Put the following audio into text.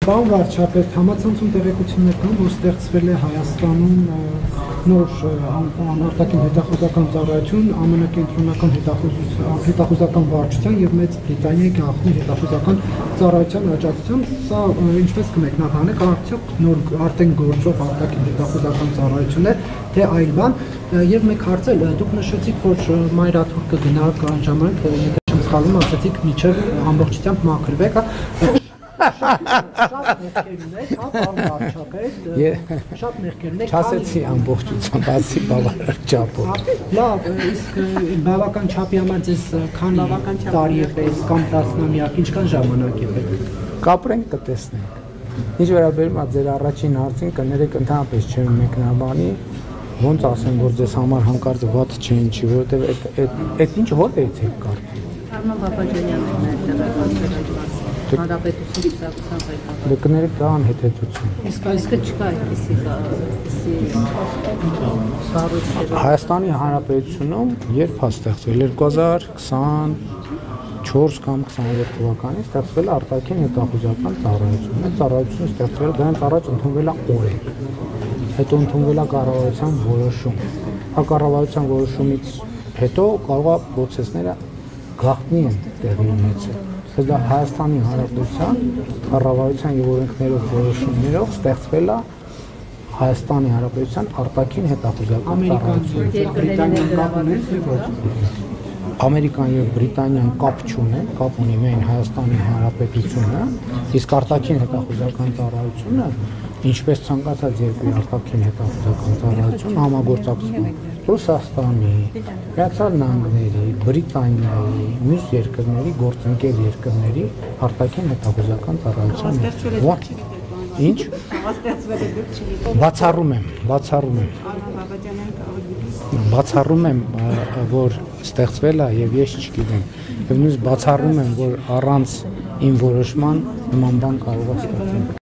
Պարոն վարչապետ, համացանցում տեղեկություններ կան, որ ստեղծվել է Հայաստանում նոր արտաքին հետախուզական ծառայություն, ԱՄՆ կենտրոնական հետախուզական վարչության եւ Մեծ Բրիտանիայի գաղտնի հետախուզական ծառայության աջակցությամբ, սա ինչպես կմեկնաբանեք, արդյոք նոր արդեն գործող արտաքին հետախուզական ծառայություն է, թե այլ բան, եւ մեկ հարց էլ, դուք նշեցիք, որ մայրաթուր կգնաք այն ժամանակ, եթե չեմ սխալվում, ասացիք միջև ամբողջությամբ մաքրվեք, շատ մեղքեր ունեք, հա, պարոն վարչապետ, շատ մեղքեր ունեք, չասեցի ամբողջությամբ, ասի բավարար չափով։ Լավ, իսկ բավական չափի համար ձեզ քանի տարի է պետք կամ տասնամյակ, ինչքան ժամանակ է պետք։ Կապրենք, կտեսնենք։ Ինչ վերաբերում է ձեր առաջին հարցին, կներեք ընդհանրապես չեմ մեկնաբանի, ոնց ասեմ, որ ձեզ համար հանկարծ վատ չէ ինչի, որովհետև այդ ինչ որտեղից եք կարծում։ Արման Բաբաջանյանն է տեղեկացրել Հանրապետություն կուսակցության ղեկավար։ Դե կներեք դա անհետեցություն։ Իսկ չկա այդպիսի Հայաստանի Հանրապետությունում երբ է ստեղծվել 2024 կամ 22 թվականին ստեղծվել է արտաքին հետախուզական ծառայություն։ Այդ ծառայությունը ստեղծվել է դրանից առաջ ընդունվել է օրենք։ Հետո ընդունվել է կառավարության որոշում։ Կառավարության որոշումից հետո կարող է process-ները գաղտնի են տեղի ունեցել։ Դա Հայաստանի Հանրապետության կառավարության եւ օրենքներով որոշումներով ստեղծվել է Հայաստանի Հանրապետության արտաքին հետախուզական ծառայություն։ Ամերիկան եւ Բրիտանիան կապ չունեն, կապ ունի միայն Հայաստանի Հանրապետությունը, իսկ արտաքին հետախուզական ծառայությունը, ինչպես ցանկացած երկրի արտաքին հետախուզական ծառայություն համագործակցում Ռուսաստանի, Միացյալ Նահանգների, Բրիտանիայի, մյուս երկրների, գործընկեր երկրների արտաքին հետախուզական ծառայության։ Ինչ? Բացառում եմ, որ ստեղծվել է եւ ես չգիտեմ։ Եվ նույնիսկ բացառում եմ, որ առանց իմ որոշման նման բան կարող է ստեղծվել։